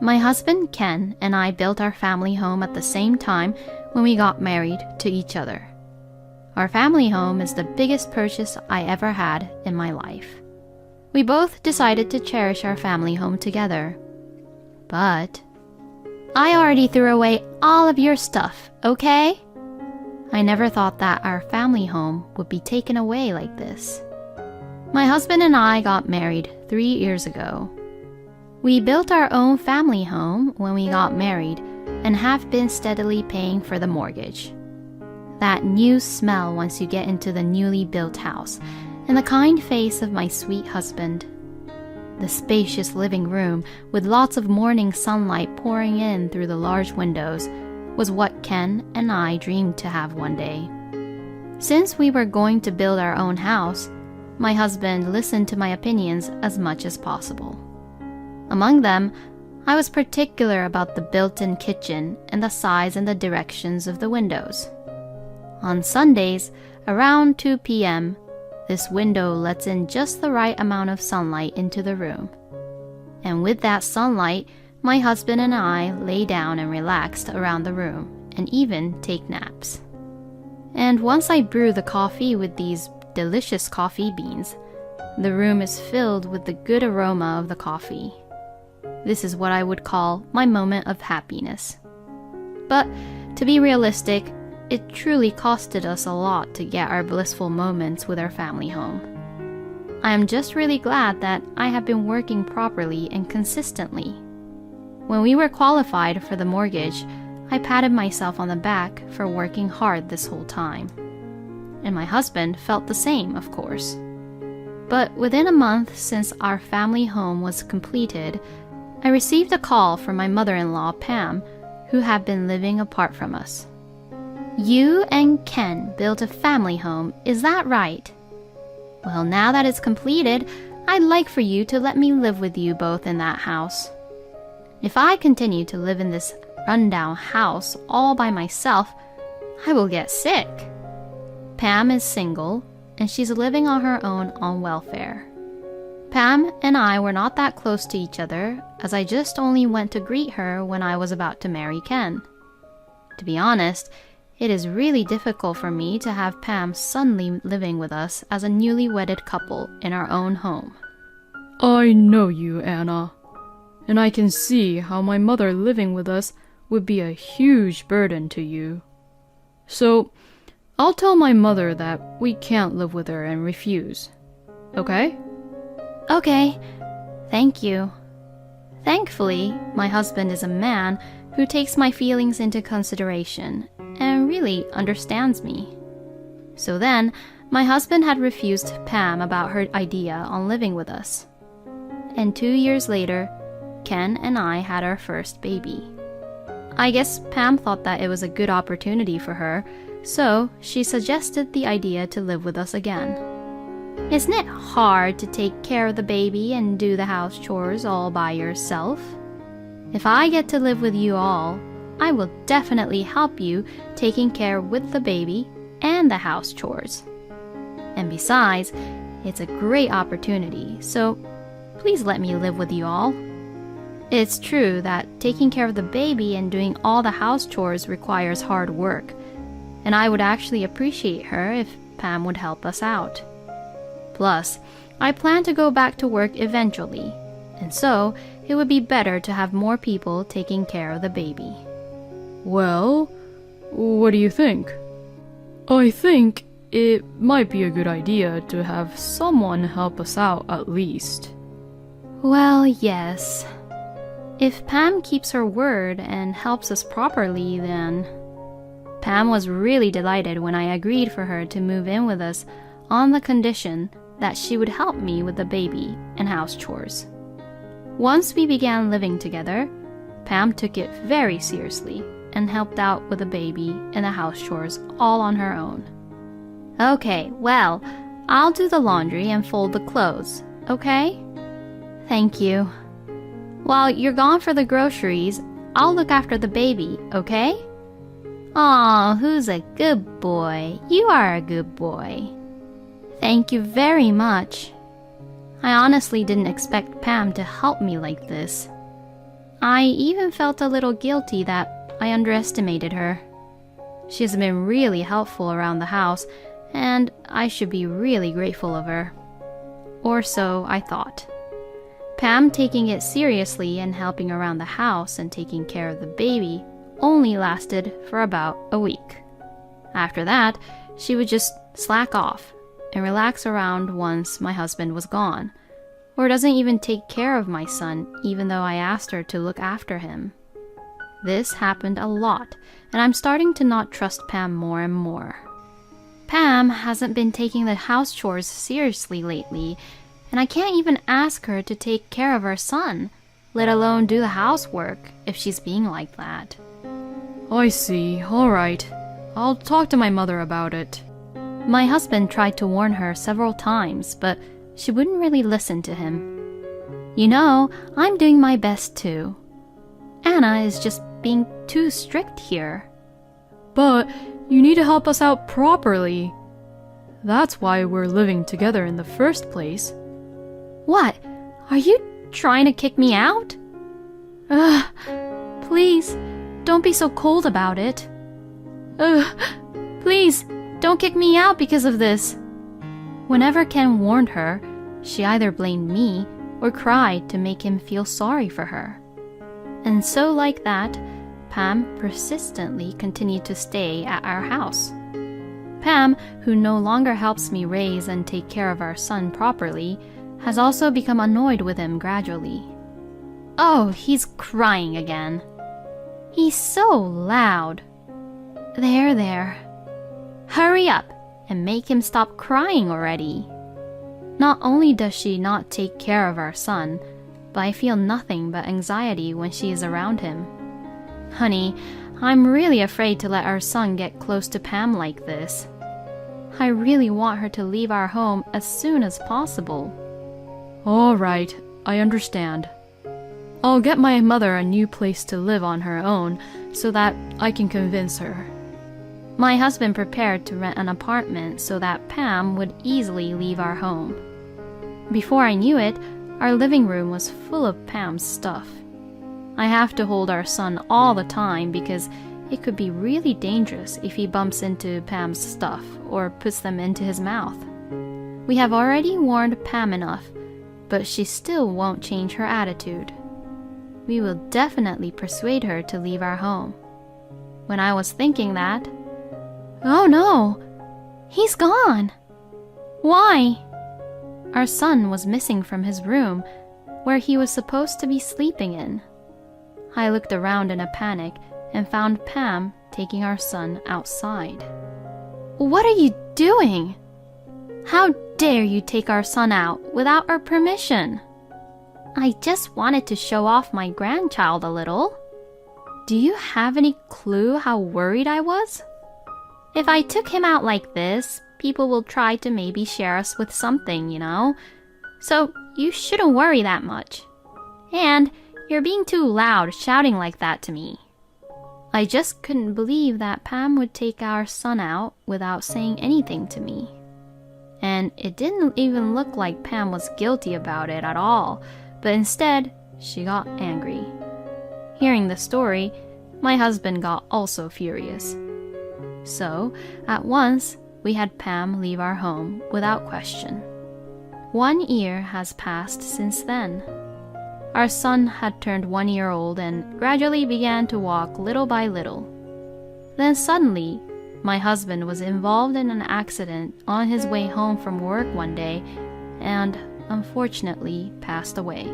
My husband Ken and I built our family home at the same time when we got married to each other. Our family home is the biggest purchase I ever had in my life. We both decided to cherish our family home together. But I already threw away all of your stuff, okay? I never thought that our family home would be taken away like this. My husband and I got married 3 years ago. We built our own family home when we got married and have been steadily paying for the mortgage. That new smell once you get into the newly built house, and the kind face of my sweet husband. The spacious living room with lots of morning sunlight pouring in through the large windows was what Ken and I dreamed to have one day. Since we were going to build our own house, my husband listened to my opinions as much as possible. Among them, I was particular about the built-in kitchen and the size and the directions of the windows. On Sundays, around 2 p.m., this window lets in just the right amount of sunlight into the room. And with that sunlight, my husband and I lay down and relaxed around the room and even take naps. And once I brew the coffee with these delicious coffee beans, the room is filled with the good aroma of the coffee. This is what I would call my moment of happiness. But to be realistic, it truly costed us a lot to get our blissful moments with our family home. I am just really glad that I have been working properly and consistently. When we were qualified for the mortgage, I patted myself on the back for working hard this whole time. And my husband felt the same, of course. But within a month since our family home was completed, I received a call from my mother-in-law, Pam, who had been living apart from us. You and Ken built a family home, is that right? Well, now that it's completed, I'd like for you to let me live with you both in that house. If I continue to live in this rundown house all by myself, I will get sick. Pam is single, and she's living on her own on welfare. Pam and I were not that close to each other, as I just only went to greet her when I was about to marry Ken. To be honest, it is really difficult for me to have Pam suddenly living with us as a newly wedded couple in our own home. I know you, Anna, and I can see how my mother living with us would be a huge burden to you. So, I'll tell my mother that we can't live with her and refuse. Okay? Okay, thank you. Thankfully, my husband is a man who takes my feelings into consideration and really understands me. So then, my husband had refused Pam about her idea on living with us. And 2 years later, Ken and I had our first baby. I guess Pam thought that it was a good opportunity for her, so she suggested the idea to live with us again. Isn't it hard to take care of the baby and do the house chores all by yourself? If I get to live with you all, I will definitely help you taking care with the baby and the house chores. And besides, it's a great opportunity, so please let me live with you all. It's true that taking care of the baby and doing all the house chores requires hard work, and I would actually appreciate her if Pam would help us out. Plus, I plan to go back to work eventually, and so it would be better to have more people taking care of the baby. Well, what do you think? I think it might be a good idea to have someone help us out at least. Well, yes. If Pam keeps her word and helps us properly, then... Pam was really delighted when I agreed for her to move in with us on the condition that she would help me with the baby and house chores. Once we began living together, Pam took it very seriously and helped out with the baby and the house chores all on her own. Okay, well, I'll do the laundry and fold the clothes, okay? Thank you. While you're gone for the groceries, I'll look after the baby, okay? Aw, who's a good boy? You are a good boy. Thank you very much. I honestly didn't expect Pam to help me like this. I even felt a little guilty that I underestimated her. She has been really helpful around the house, and I should be really grateful of her. Or so I thought. Pam taking it seriously and helping around the house and taking care of the baby only lasted for about a week. After that, she would just slack off and relax around once my husband was gone, or doesn't even take care of my son even though I asked her to look after him. This happened a lot, and I'm starting to not trust Pam more and more. Pam hasn't been taking the house chores seriously lately, and I can't even ask her to take care of our son, let alone do the housework if she's being like that. I see. All right. I'll talk to my mother about it. My husband tried to warn her several times, but she wouldn't really listen to him. You know, I'm doing my best too. Anna is just being too strict here. But you need to help us out properly. That's why we're living together in the first place. What? Are you trying to kick me out? Ugh, please, don't be so cold about it. Ugh, please, don't kick me out because of this. Whenever Ken warned her, she either blamed me or cried to make him feel sorry for her. And so like that, Pam persistently continued to stay at our house. Pam, who no longer helps me raise and take care of our son properly, has also become annoyed with him gradually. Oh, he's crying again. He's so loud. There. Hurry up and make him stop crying already. Not only does she not take care of our son, but I feel nothing but anxiety when she is around him. Honey, I'm really afraid to let our son get close to Pam like this. I really want her to leave our home as soon as possible. All right, I understand. I'll get my mother a new place to live on her own so that I can convince her. My husband prepared to rent an apartment so that Pam would easily leave our home. Before I knew it, our living room was full of Pam's stuff. I have to hold our son all the time because it could be really dangerous if he bumps into Pam's stuff or puts them into his mouth. We have already warned Pam enough, but she still won't change her attitude. We will definitely persuade her to leave our home. When I was thinking that, oh no, he's gone. Why? Our son was missing from his room, where he was supposed to be sleeping in. I looked around in a panic and found Pam taking our son outside. What are you doing? How dare you take our son out without our permission? I just wanted to show off my grandchild a little. Do you have any clue how worried I was? If I took him out like this, people will try to maybe share us with something, you know? So you shouldn't worry that much. And you're being too loud shouting like that to me. I just couldn't believe that Pam would take our son out without saying anything to me. And it didn't even look like Pam was guilty about it at all, but instead, she got angry. Hearing the story, my husband got also furious. So, at once, we had Pam leave our home without question. 1 year has passed since then. Our son had turned 1 year old and gradually began to walk little by little. Then suddenly, my husband was involved in an accident on his way home from work one day and unfortunately passed away.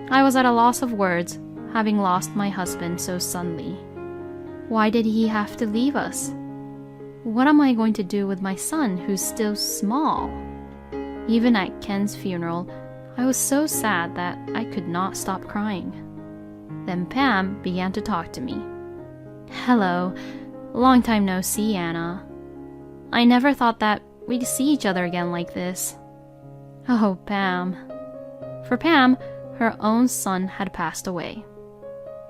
I was at a loss of words, having lost my husband so suddenly. Why did he have to leave us? What am I going to do with my son who's still small? Even at Ken's funeral, I was so sad that I could not stop crying. Then Pam began to talk to me. Hello, long time no see, Anna. I never thought that we'd see each other again like this. Oh, Pam. For Pam, her own son had passed away.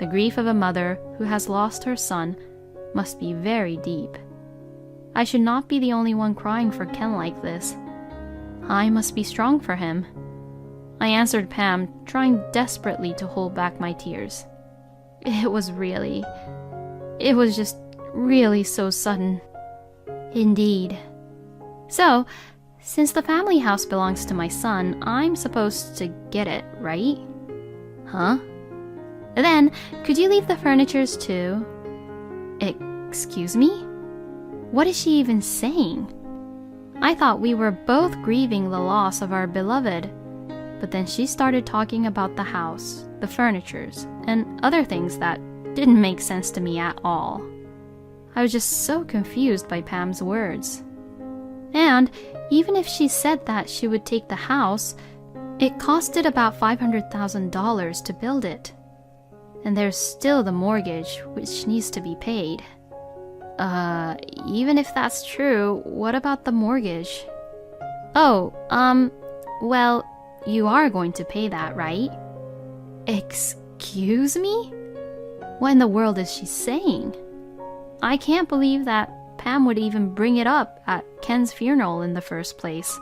The grief of a mother who has lost her son must be very deep. I should not be the only one crying for Ken like this. I must be strong for him. I answered Pam, trying desperately to hold back my tears. It was just really so sudden. Indeed. So, since the family house belongs to my son, I'm supposed to get it, right? Huh? Then, could you leave the furnitures too? Excuse me? What is she even saying? I thought we were both grieving the loss of our beloved, but then she started talking about the house, the furnitures, and other things that didn't make sense to me at all. I was just so confused by Pam's words. And even if she said that she would take the house, it costed about $500,000 to build it. And there's still the mortgage, which needs to be paid. Even if that's true, what about the mortgage? Oh, well, you are going to pay that, right? Excuse me? What in the world is she saying? I can't believe that Pam would even bring it up at Ken's funeral in the first place.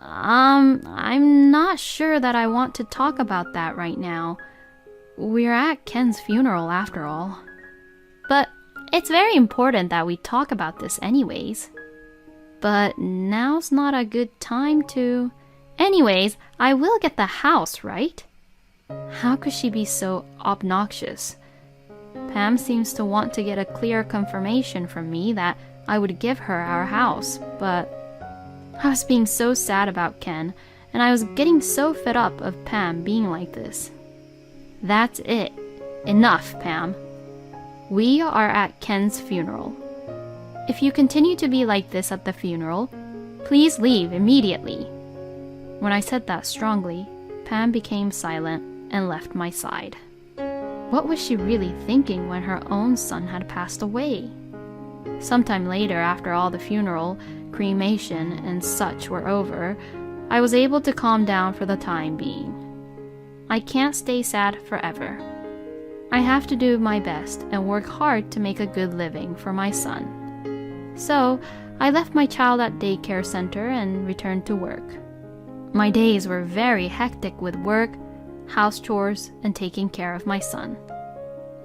I'm not sure that I want to talk about that right now. We're at Ken's funeral after all. But it's very important that we talk about this anyways. But now's not a good time to... Anyways, I will get the house, right? How could she be so obnoxious? Pam seems to want to get a clear confirmation from me that I would give her our house, but I was being so sad about Ken, and I was getting so fed up of Pam being like this. That's it. Enough, Pam. We are at Ken's funeral. If you continue to be like this at the funeral, please leave immediately. When I said that strongly, Pam became silent and left my side. What was she really thinking when her own son had passed away? Sometime later, after all the funeral, cremation, and such were over, I was able to calm down for the time being. I can't stay sad forever. I have to do my best and work hard to make a good living for my son. So, I left my child at daycare center and returned to work. My days were very hectic with work, house chores, and taking care of my son.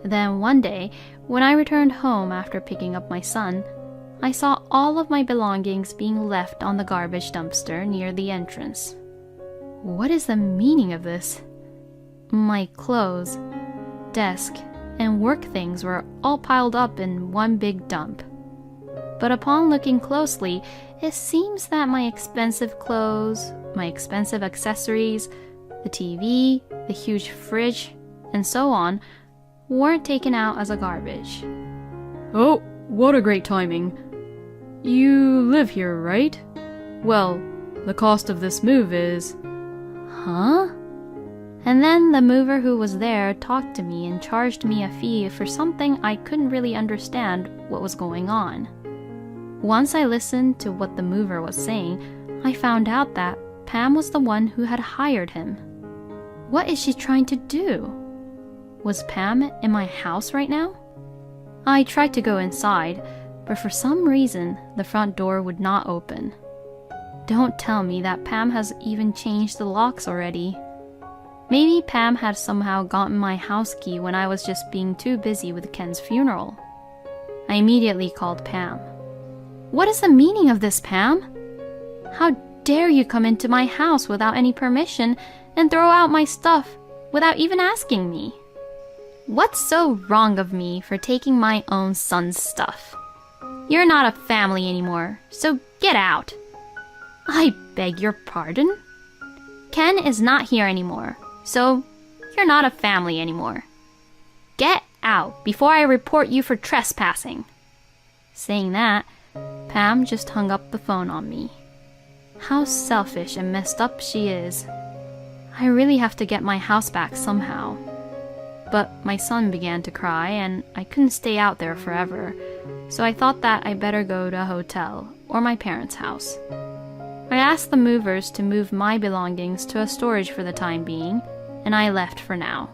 Then one day, when I returned home after picking up my son, I saw all of my belongings being left on the garbage dumpster near the entrance. What is the meaning of this? My clothes, desk, and work things were all piled up in one big dump. But upon looking closely, it seems that my expensive clothes, my expensive accessories, the TV, the huge fridge, and so on, weren't taken out as a garbage. Oh, what a great timing. You live here, right? Well, the cost of this move is... Huh? And then the mover who was there talked to me and charged me a fee for something I couldn't really understand what was going on. Once I listened to what the mover was saying, I found out that Pam was the one who had hired him. What is she trying to do? Was Pam in my house right now? I tried to go inside, but for some reason, the front door would not open. Don't tell me that Pam has even changed the locks already. Maybe Pam had somehow gotten my house key when I was just being too busy with Ken's funeral. I immediately called Pam. What is the meaning of this, Pam? How dare you come into my house without any permission and throw out my stuff without even asking me? What's so wrong of me for taking my own son's stuff? You're not a family anymore, so get out. I beg your pardon? Ken is not here anymore, so you're not a family anymore. Get out before I report you for trespassing. Saying that, Pam just hung up the phone on me. How selfish and messed up she is. I really have to get my house back somehow. But my son began to cry and I couldn't stay out there forever, so I thought that I better go to a hotel or my parents' house. I asked the movers to move my belongings to a storage for the time being, and I left for now.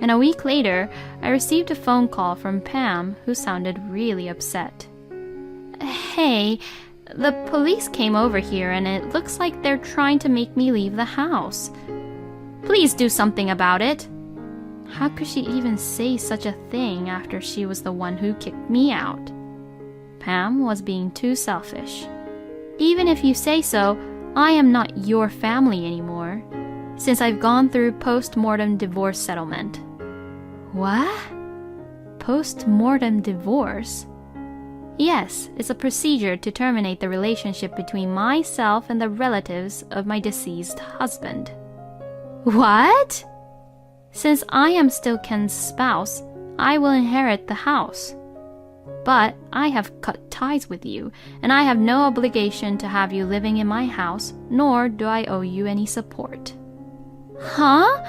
And a week later, I received a phone call from Pam who sounded really upset. Hey, The police came over here and it looks like they're trying to make me leave the house. Please do something about it. How could she even say such a thing after she was the one who kicked me out? Pam was being too selfish. Even if you say so, I am not your family anymore, since I've gone through post-mortem divorce settlement. What? Post-mortem divorce? Yes, it's a procedure to terminate the relationship between myself and the relatives of my deceased husband. What? Since I am still Ken's spouse, I will inherit the house. But I have cut ties with you, and I have no obligation to have you living in my house, nor do I owe you any support. Huh?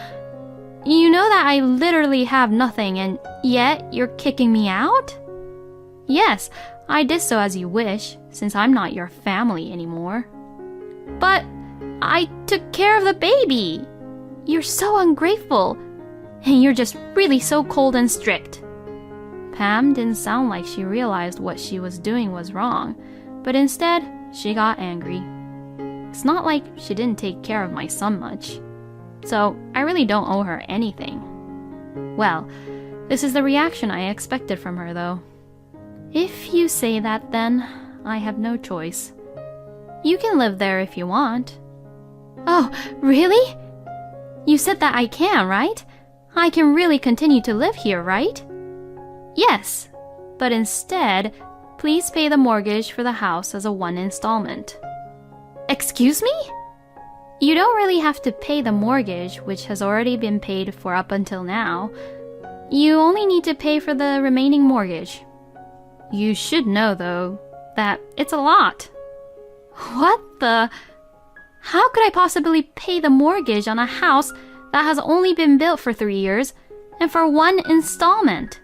You know that I literally have nothing, and yet you're kicking me out? Yes, I did so as you wish, since I'm not your family anymore. But I took care of the baby. You're so ungrateful, and you're just really so cold and strict. Pam didn't sound like she realized what she was doing was wrong, but instead, she got angry. It's not like she didn't take care of my son much. So I really don't owe her anything. Well, this is the reaction I expected from her, though. If you say that, then I have no choice. You can live there if you want. Oh, really? You said that I can, right? I can really continue to live here, right? Yes, but instead, please pay the mortgage for the house as a one installment. Excuse me? You don't really have to pay the mortgage, which has already been paid for up until now. You only need to pay for the remaining mortgage. You should know, though, that it's a lot. What the? How could I possibly pay the mortgage on a house that has only been built for 3 years and for one installment?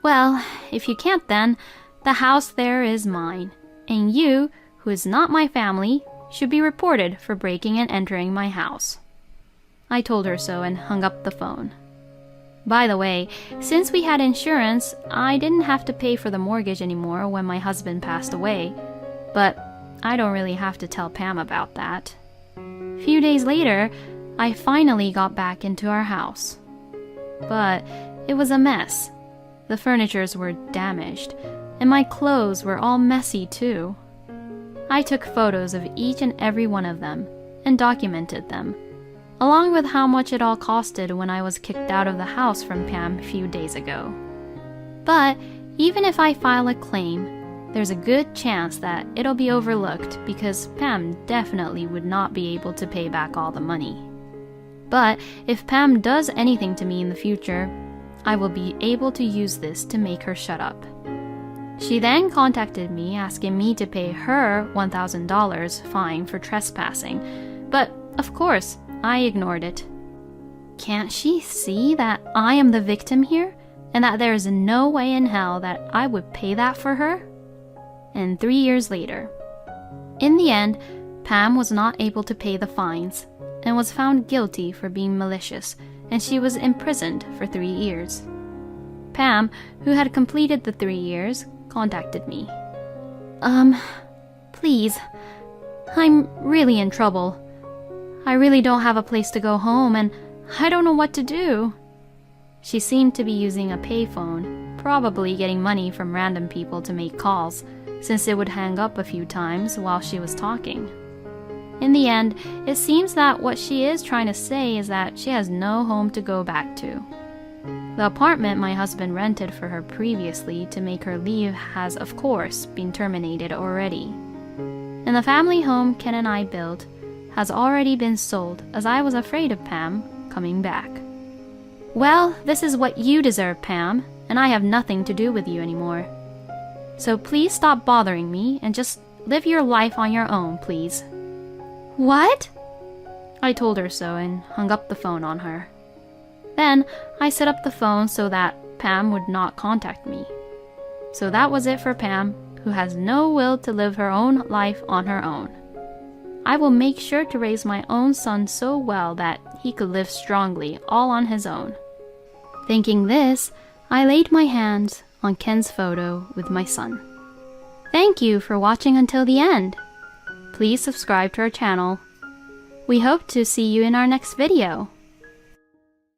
Well, if you can't then, the house there is mine, and you, who is not my family, should be reported for breaking and entering my house. I told her so and hung up the phone. By the way, since we had insurance, I didn't have to pay for the mortgage anymore when my husband passed away, but I don't really have to tell Pam about that. A few days later, I finally got back into our house. But it was a mess. The furnitures were damaged, and my clothes were all messy too. I took photos of each and every one of them and documented them, along with how much it all costed when I was kicked out of the house from Pam a few days ago. But even if I file a claim, there's a good chance that it'll be overlooked because Pam definitely would not be able to pay back all the money. But if Pam does anything to me in the future, I will be able to use this to make her shut up. She then contacted me asking me to pay her $1,000 fine for trespassing, but of course, I ignored it. Can't she see that I am the victim here, and that there is no way in hell that I would pay that for her? And 3 years later. In the end, Pam was not able to pay the fines, and was found guilty for being malicious, and she was imprisoned for 3 years. Pam, who had completed the 3 years, contacted me. Please, I'm really in trouble. I really don't have a place to go home, and I don't know what to do. She seemed to be using a payphone, probably getting money from random people to make calls, since it would hang up a few times while she was talking. In the end, it seems that what she is trying to say is that she has no home to go back to. The apartment my husband rented for her previously to make her leave has, of course, been terminated already. And the family home Ken and I built has already been sold, as I was afraid of Pam coming back. Well, this is what you deserve, Pam, and I have nothing to do with you anymore. So please stop bothering me and just live your life on your own, please. What? I told her so and hung up the phone on her. Then I set up the phone so that Pam would not contact me. So that was it for Pam, who has no will to live her own life on her own. I will make sure to raise my own son so well that he could live strongly all on his own. Thinking this, I laid my hands on Ken's photo with my son. Thank you for watching until the end. Please subscribe to our channel. We hope to see you in our next video.